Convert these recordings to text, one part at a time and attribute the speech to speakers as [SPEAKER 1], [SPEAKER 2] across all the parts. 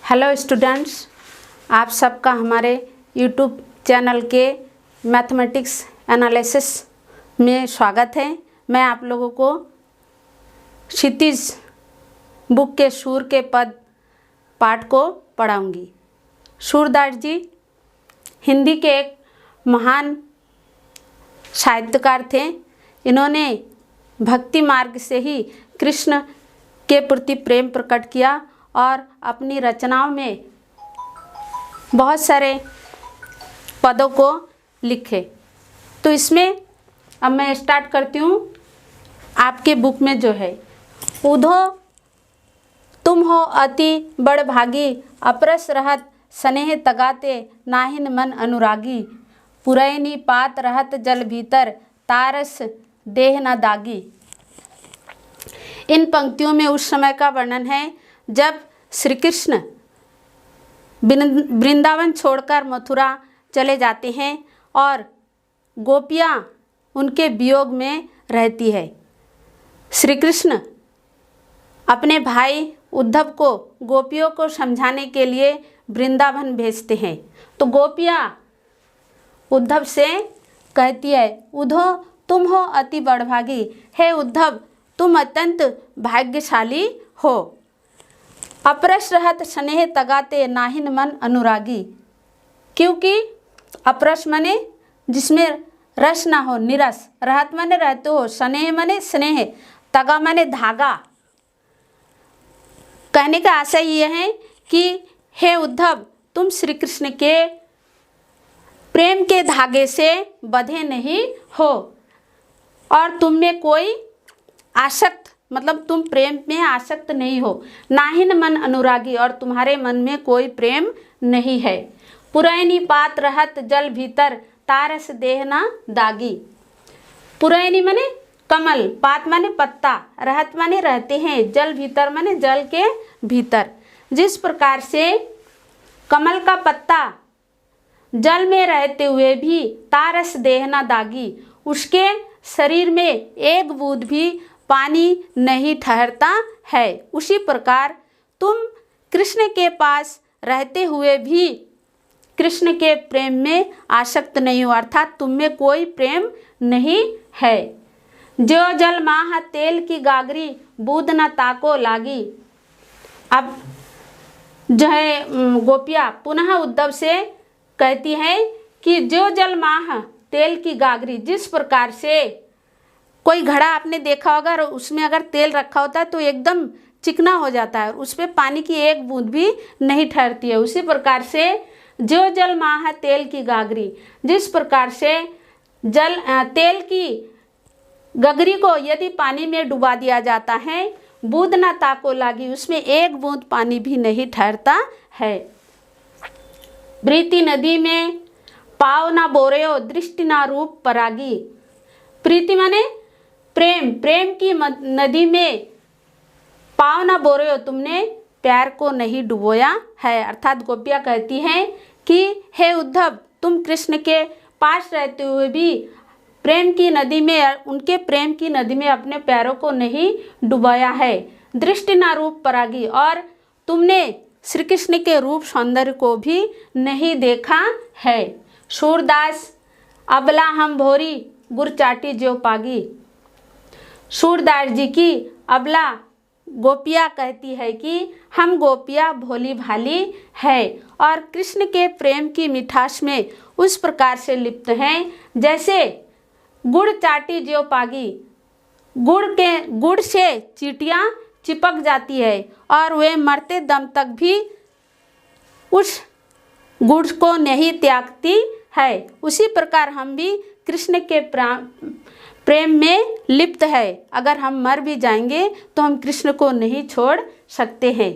[SPEAKER 1] Hello students, आप सबका हमारे यूट्यूब चैनल के मैथमेटिक्स एनालिसिस में स्वागत है। मैं आप लोगों को क्षितिज बुक के सूर के पद पाठ को पढ़ाऊंगी। सूरदास जी हिंदी के एक महान साहित्यकार थे। इन्होंने भक्ति मार्ग से ही कृष्ण के प्रति प्रेम प्रकट किया और अपनी रचनाओं में बहुत सारे पदों को लिखे। तो इसमें अब मैं स्टार्ट करती हूँ। आपके बुक में जो है, उधो तुम हो अति बड़ भागी, अपरस रहत स्नेह तगाते, नाहिन मन अनुरागी, पुरैनी पात रहत जल भीतर, तारस देह न दागी। इन पंक्तियों में उस समय का वर्णन है जब श्री कृष्ण वृंदावन छोड़कर मथुरा चले जाते हैं और गोपियाँ उनके वियोग में रहती है। श्री कृष्ण अपने भाई उद्धव को गोपियों को समझाने के लिए वृंदावन भेजते हैं। तो गोपियाँ उद्धव से कहती है, उद्धव तुम हो अति बड़भागी, हे उद्धव तुम अत्यंत भाग्यशाली हो। अपरस रहत स्नेह तगाते, नाहिन मन अनुरागी। क्योंकि अपरस माने जिसमें रस ना हो, निरस। रहत माने रहते हो, स्नेह माने स्नेह, तगा माने धागा। कहने का आशय यह है कि हे उद्धव तुम श्री कृष्ण के प्रेम के धागे से बंधे नहीं हो और तुम में कोई आसक्त, मतलब तुम प्रेम में आसक्त नहीं हो। नाहिन मन अनुरागी, और तुम्हारे मन में कोई प्रेम नहीं है। पुरैनी पात रहत जल भीतर, तारस देह ना दागी। पुरैनी माने कमल, पात माने पत्ता, रहत माने रहते हैं, जल भीतर माने जल के भीतर। जिस प्रकार से कमल का पत्ता जल में रहते हुए भी तारस देह ना दागी, उसके शरीर में एक बूंद भी पानी नहीं ठहरता है, उसी प्रकार तुम कृष्ण के पास रहते हुए भी कृष्ण के प्रेम में आसक्त नहीं हो, अर्थात तुम में कोई प्रेम नहीं है। जो जल माह तेल की गागरी, बूंद न ताको लागी। अब जो है गोपिया पुनः उद्धव से कहती है कि जो जल माह तेल की गागरी, जिस प्रकार से कोई घड़ा आपने देखा होगा और उसमें अगर तेल रखा होता है तो एकदम चिकना हो जाता है, उस पर पानी की एक बूंद भी नहीं ठहरती है। उसी प्रकार से जो जल माह तेल की गागरी, जिस प्रकार से तेल की गगरी को यदि पानी में डुबा दिया जाता है, बूंद ना ताको लागी, उसमें एक बूंद पानी भी नहीं ठहरता है। प्रीति नदी में पाव ना बोरेओ, दृष्टि ना रूप परागी। प्रीति माने प्रेम, प्रेम की नदी में पाव ना बोरे हो, तुमने प्यार को नहीं डुबोया है। अर्थात गोपियाँ कहती हैं कि हे उद्धव तुम कृष्ण के पास रहते हुए भी प्रेम की नदी में, उनके प्रेम की नदी में अपने प्यारों को नहीं डुबाया है। दृष्टि ना रूप परागी, और तुमने श्री कृष्ण के रूप सौंदर्य को भी नहीं देखा है। सूरदास अबला हम भोरी, गुर चाटी ज्यो पागी। सूरदास जी की अबला गोपिया कहती है कि हम गोपिया भोली भाली है और कृष्ण के प्रेम की मिठास में उस प्रकार से लिप्त हैं जैसे गुड़ चाटी ज्यो पागी। गुड़ से चींटियाँ चिपक जाती है और वे मरते दम तक भी उस गुड़ को नहीं त्यागती है। उसी प्रकार हम भी कृष्ण के प्रेम में लिप्त है। अगर हम मर भी जाएंगे तो हम कृष्ण को नहीं छोड़ सकते हैं।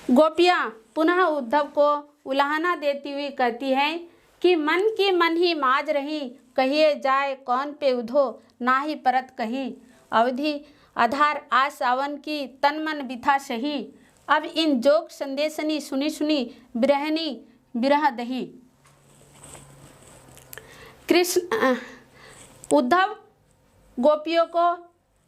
[SPEAKER 1] गोपियाँ पुनः उद्धव को उलाहना देती हुई कहती हैं कि मन की मन ही माज रही, कहिए जाए कौन पे उधो, ना ही परत कहीं। अवधि आधार आ सावन की, तन मन बिथा सही। अब इन जोग संदेशनी, सुनी सुनी बिरहनी बिरह दही। कृष्ण उद्धव गोपियों को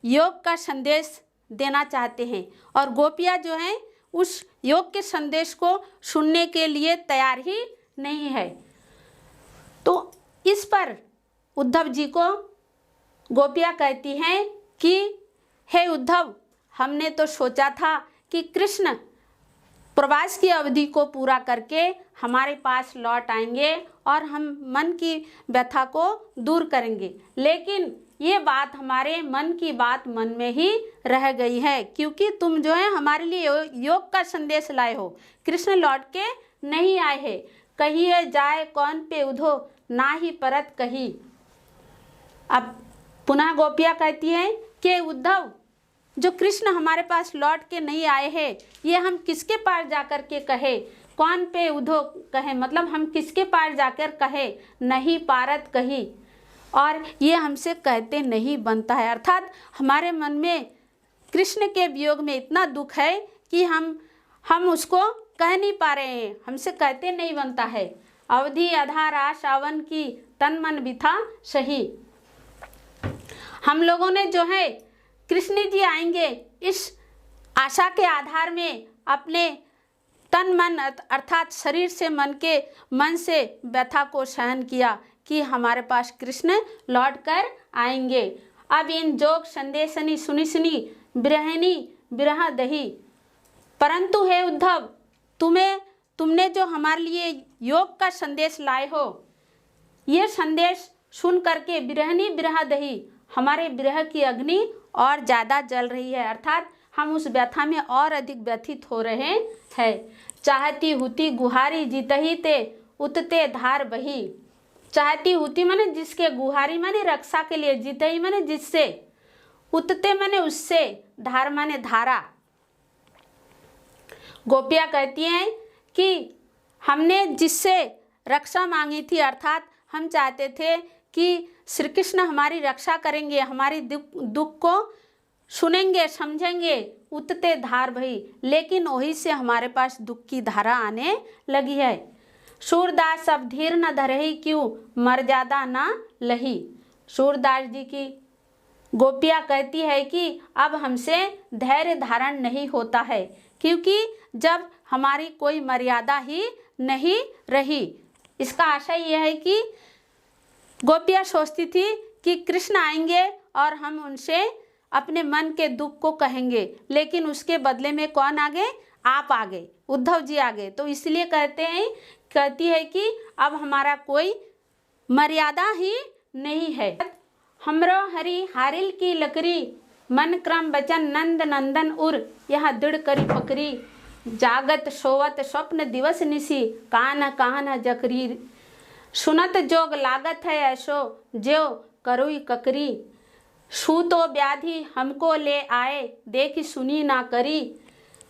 [SPEAKER 1] योग का संदेश देना चाहते हैं और गोपियाँ जो हैं उस योग के संदेश को सुनने के लिए तैयार ही नहीं है। तो इस पर उद्धव जी को गोपियाँ कहती हैं कि हे उद्धव, हमने तो सोचा था कि कृष्ण प्रवास की अवधि को पूरा करके हमारे पास लौट आएंगे और हम मन की व्यथा को दूर करेंगे, लेकिन ये बात हमारे मन की बात मन में ही रह गई है, क्योंकि तुम जो है हमारे लिए योग का संदेश लाए हो, कृष्ण लौट के नहीं आए हैं। कहिए जाए कौन पे उधो, ना ही परत कही। अब पुनः गोपियाँ कहती हैं कि उद्धव, जो कृष्ण हमारे पास लौट के नहीं आए हैं, ये हम किसके पास जाकर के कहे, कौन पे उधो कहे, मतलब हम किसके पास जाकर कहे, नहीं पारत कही, और ये हमसे कहते नहीं बनता है। अर्थात हमारे मन में कृष्ण के वियोग में इतना दुख है कि हम उसको कह नहीं पा रहे हैं, हमसे कहते नहीं बनता है। अवधि आधार आश आवन की, तन मन बिथा सही। हम लोगों ने जो है कृष्ण जी आएंगे इस आशा के आधार में अपने तन मन अर्थात शरीर से मन से व्यथा को सहन किया कि हमारे पास कृष्ण लौट कर आएंगे। अब इन जोग संदेशनी सुनी बिरहनी बिरह दही। परंतु हे उद्धव, तुमने जो हमारे लिए योग का संदेश लाए हो, ये संदेश सुन करके बिरहनी बिरह दही, हमारे विरह की अग्नि और ज़्यादा जल रही है, अर्थात हम उस व्यथा में और अधिक व्यथित हो रहे हैं। चाहती हुती गुहारी जीतही ते, उतते धार बही। चाहती हुती माने जिसके, गुहारी माने रक्षा के लिए, जीतही माने जिससे, उतते माने उससे, धार माने धारा। गोपियाँ कहती हैं कि हमने जिससे रक्षा मांगी थी, अर्थात हम चाहते थे कि श्री कृष्ण हमारी रक्षा करेंगे, हमारी दुख को सुनेंगे समझेंगे, उतते धार भई, लेकिन वही से हमारे पास दुख की धारा आने लगी है। सूरदास अब धीर न धरही, क्यों मर्यादा ना लही। सूरदास जी की गोपियाँ कहती है कि अब हमसे धैर्य धारण नहीं होता है, क्योंकि जब हमारी कोई मर्यादा ही नहीं रही। इसका आशय यह है कि गोपियाँ सोचती थी कि कृष्ण आएंगे और हम उनसे अपने मन के दुख को कहेंगे, लेकिन उसके बदले में कौन आ गए, आप आ गए, उद्धव जी आ गए। तो इसलिए कहती है कि अब हमारा कोई मर्यादा ही नहीं है। हमरो हरि हारिल की लकड़ी, मन क्रम बचन नंद नंदन उर, यह दृढ़ करी पकड़ी। जागत सोवत स्वप्न दिवस निशी, कान जकरी। सुनत जोग लागत है ऐसो, ज्यो करुई ककरी। सूतो व्याधि हमको ले आए, देखी सुनी ना करी।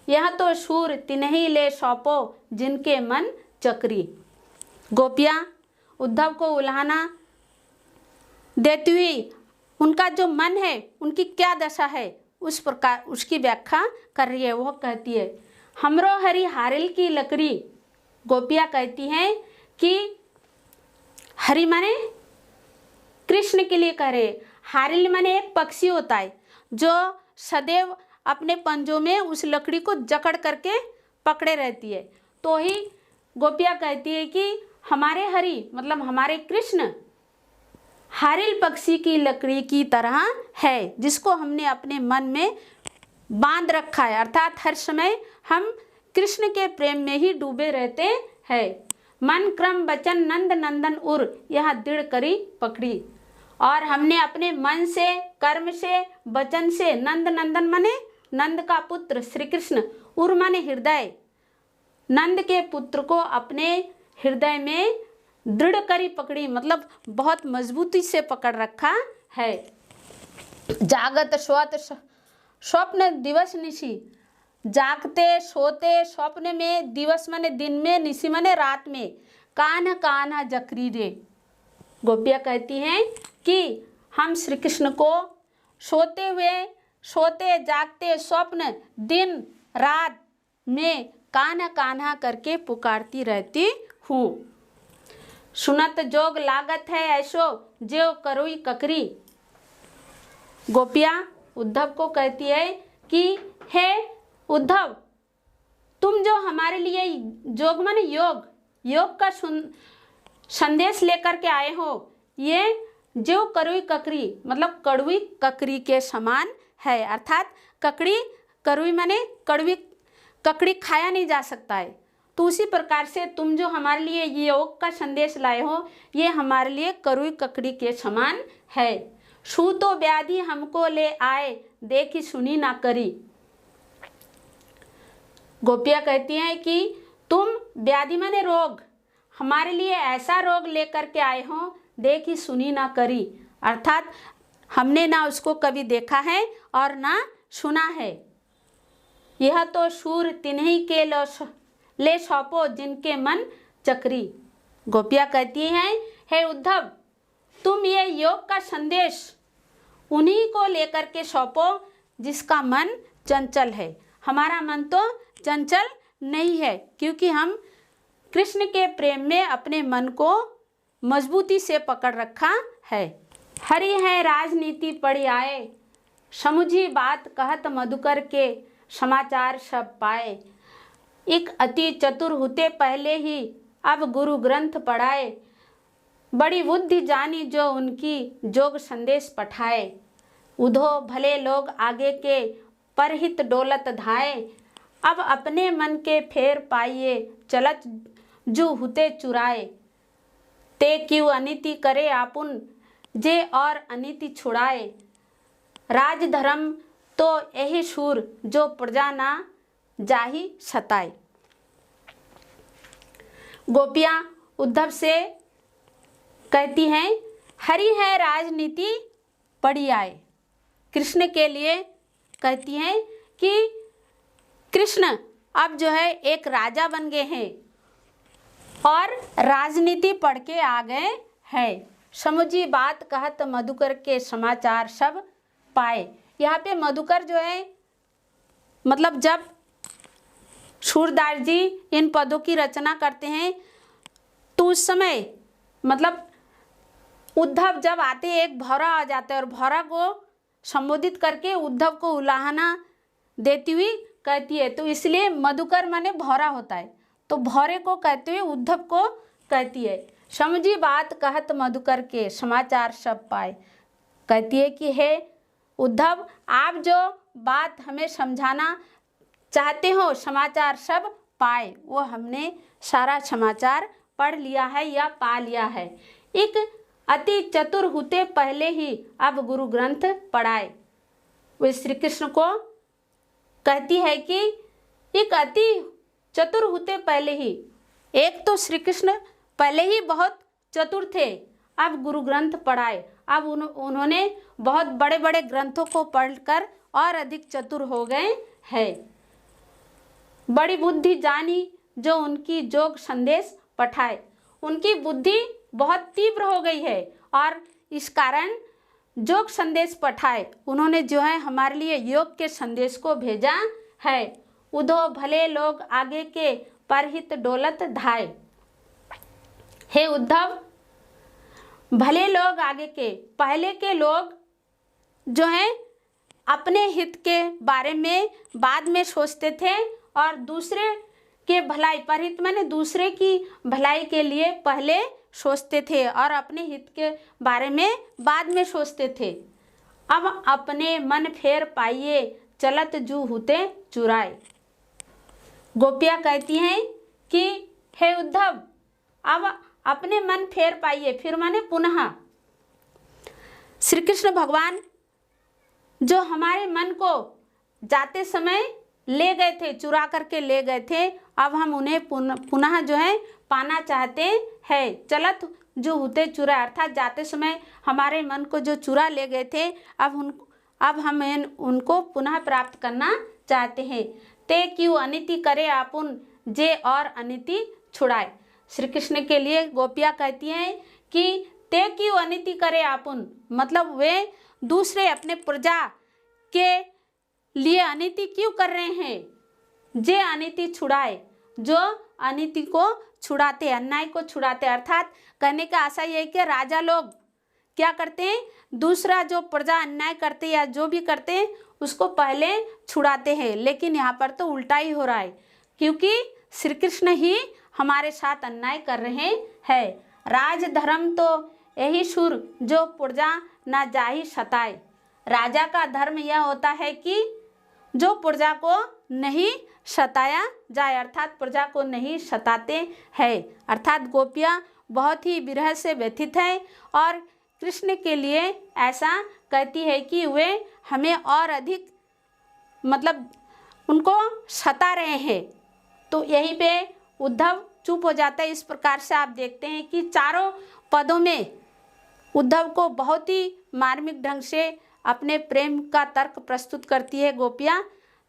[SPEAKER 1] यह तो सूर तिन्ही ले सौंपो, जिनके मन चक्री। गोपियाँ उद्धव को उल्हाना देती हुई उनका जो मन है, उनकी क्या दशा है, उस प्रकार उसकी व्याख्या कर रही है। वह कहती है हमरो हरि हारिल की लकड़ी। गोपियाँ कहती हैं कि हरि माने कृष्ण के लिए कह रहे, हारिल माने एक पक्षी होता है जो सदैव अपने पंजों में उस लकड़ी को जकड़ करके पकड़े रहती है। तो ही गोपियाँ कहती है कि हमारे हरि मतलब हमारे कृष्ण हारिल पक्षी की लकड़ी की तरह है, जिसको हमने अपने मन में बांध रखा है, अर्थात हर समय हम कृष्ण के प्रेम में ही डूबे रहते हैं। मन क्रम वचन नंद नंदन उर, यह दृढ़ करी पकड़ी। और हमने अपने मन से, कर्म से, वचन से, नंद नंदन माने नंद का पुत्र श्री कृष्ण, उर माने हृदय, नंद के पुत्र को अपने हृदय में दृढ़ करी पकड़ी, मतलब बहुत मजबूती से पकड़ रखा है। जागत सोत स्वप्न दिवस निशी, जागते सोते स्वप्न में, दिवस माने दिन में, निशी माने रात में, कान्हा जकरी रे। गोपियाँ कहती हैं कि हम श्री कृष्ण को सोते हुए, सोते जागते स्वप्न दिन रात में कान्हा करके पुकारती रहती हूँ। सुनत जोग लागत है ऐसो, ज्यो करुई ककरी। गोपियाँ उद्धव को कहती है कि हे उद्धव, तुम जो हमारे लिए जोग माने योग, योग का संदेश लेकर के आए हो, ये जो कड़वी ककड़ी मतलब कड़वी ककड़ी के समान है। अर्थात ककड़ी, कड़वी माने कड़वी ककड़ी खाया नहीं जा सकता है। तो उसी प्रकार से तुम जो हमारे लिए ये योग का संदेश लाए हो, ये हमारे लिए कड़वी ककड़ी के समान है। सू तो व्याधि हमको ले आए, देखी सुनी ना करी। गोपियाँ कहती हैं कि तुम व्याधि माने रोग, हमारे लिए ऐसा रोग लेकर के आए हो, देखी सुनी ना करी। अर्थात हमने ना उसको कभी देखा है और ना सुना है। यह तो शूर तिन्हीं के ले सौंपो, जिनके मन चक्री। गोपियाँ कहती हैं, हे उद्धव, तुम ये योग का संदेश उन्हीं को लेकर के सौंपो जिसका मन चंचल है। हमारा मन तो चंचल नहीं है, क्योंकि हम कृष्ण के प्रेम में अपने मन को मजबूती से पकड़ रखा है। हरि है राजनीति पढ़ी आए, समुझी बात कहत मधुकर के, समाचार सब पाए। एक अति चतुर होते पहले ही, अब गुरु ग्रंथ पढ़ाए। बड़ी बुद्धि जानी जो उनकी, जोग संदेश पठाए। उधो भले लोग आगे के, परहित डोलत धाए। अब अपने मन के फेर पाइए, चलत जू हुते चुराए। ते क्यों अनिति करे आपुन, जे और अनिति छुड़ाए। राज धर्म तो यही शूर, जो प्रजा ना जाही सताए। गोपियाँ उद्धव से कहती हैं, हरि है राजनीति पढ़ी आए। कृष्ण के लिए कहती हैं कि कृष्ण अब जो है एक राजा बन गए हैं और राजनीति पढ़ के आ गए हैं। समुझी बात कहत मधुकर के, समाचार सब पाए। यहाँ पे मधुकर जो है मतलब जब सूरदास जी इन पदों की रचना करते हैं तो उस समय मतलब उद्धव जब आते एक भौरा आ जाता है और भौरा को संबोधित करके उद्धव को उलाहना देती हुई कहती है, तो इसलिए मधुकर माने भौरा होता है, तो भौरे को कहते हुए उद्धव को कहती है। समझी बात कहत मधुकर के, समाचार सब पाए। कहती है कि हे उद्धव, आप जो बात हमें समझाना चाहते हो, समाचार सब पाए, वो हमने सारा समाचार पढ़ लिया है या पा लिया है। एक अति चतुर होते पहले ही, अब गुरु ग्रंथ पढ़ाए। वे श्री कृष्ण को कहती है कि एक अति चतुर होते पहले ही, एक तो श्री कृष्ण पहले ही बहुत चतुर थे, अब गुरु ग्रंथ पढ़ाए। अब उन्होंने बहुत बड़े बड़े ग्रंथों को पढ़कर और अधिक चतुर हो गए हैं। बड़ी बुद्धि जानी जो उनकी, जोग संदेश पठाए। उनकी बुद्धि बहुत तीव्र हो गई है और इस कारण जोग संदेश पठाए, उन्होंने जो है हमारे लिए योग के संदेश को भेजा है। उधो भले लोग आगे के, परहित डोलत धाए। हे उद्धव, भले लोग आगे के, पहले के लोग जो हैं अपने हित के बारे में बाद में सोचते थे और दूसरे के भलाई, परहित माने दूसरे की भलाई के लिए पहले सोचते थे और अपने हित के बारे में बाद में सोचते थे। अब अपने मन फेर पाइए, चलत जू हुते चुराए। गोपियाँ कहती हैं कि हे उद्धव, अब अपने मन फेर पाइए, फिर माने पुनः। श्री कृष्ण भगवान जो हमारे मन को जाते समय ले गए थे, चुरा करके ले गए थे, अब हम उन्हें पुनः जो है पाना चाहते हैं। चलत जो होते चुरा, अर्थात जाते समय हमारे मन को जो चुरा ले गए थे, अब हम उनको पुनः प्राप्त करना चाहते हैं। ते क्यों अनिति करे आपुन, जे और अनिति छुड़ाए। श्री कृष्ण के लिए गोपियाँ कहती हैं कि ते क्यों अनिति करे आपुन, मतलब वे दूसरे अपने प्रजा के लिए अनिति क्यों कर रहे हैं। जे अनिति छुड़ाए, जो अनिति को छुड़ाते, अन्याय को छुड़ाते। अर्थात कहने का आशा ये है कि राजा लोग क्या करते हैं, दूसरा जो प्रजा अन्याय करते या जो भी करते हैं उसको पहले छुड़ाते हैं, लेकिन यहाँ पर तो उल्टा ही हो रहा है, क्योंकि श्री कृष्ण ही हमारे साथ अन्याय कर रहे हैं। राज धर्म तो यही सुर जो पुरजा ना जाहि सताए। राजा का धर्म यह होता है कि जो प्रजा को नहीं सताया जाए, अर्थात प्रजा को नहीं सताते हैं। अर्थात गोपियाँ बहुत ही विरह से व्यथित हैं और कृष्ण के लिए ऐसा कहती है कि वे हमें और अधिक मतलब उनको सता रहे हैं। तो यहीं पे उद्धव चुप हो जाता है। इस प्रकार से आप देखते हैं कि चारों पदों में उद्धव को बहुत ही मार्मिक ढंग से अपने प्रेम का तर्क प्रस्तुत करती है गोपियाँ।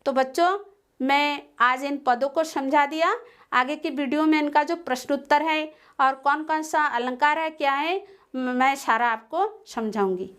[SPEAKER 1] तो बच्चों, मैं आज इन पदों को समझा दिया। आगे की वीडियो में इनका जो प्रश्नोत्तर है और कौन कौन सा अलंकार है क्या है, मैं सारा आपको समझाऊंगी।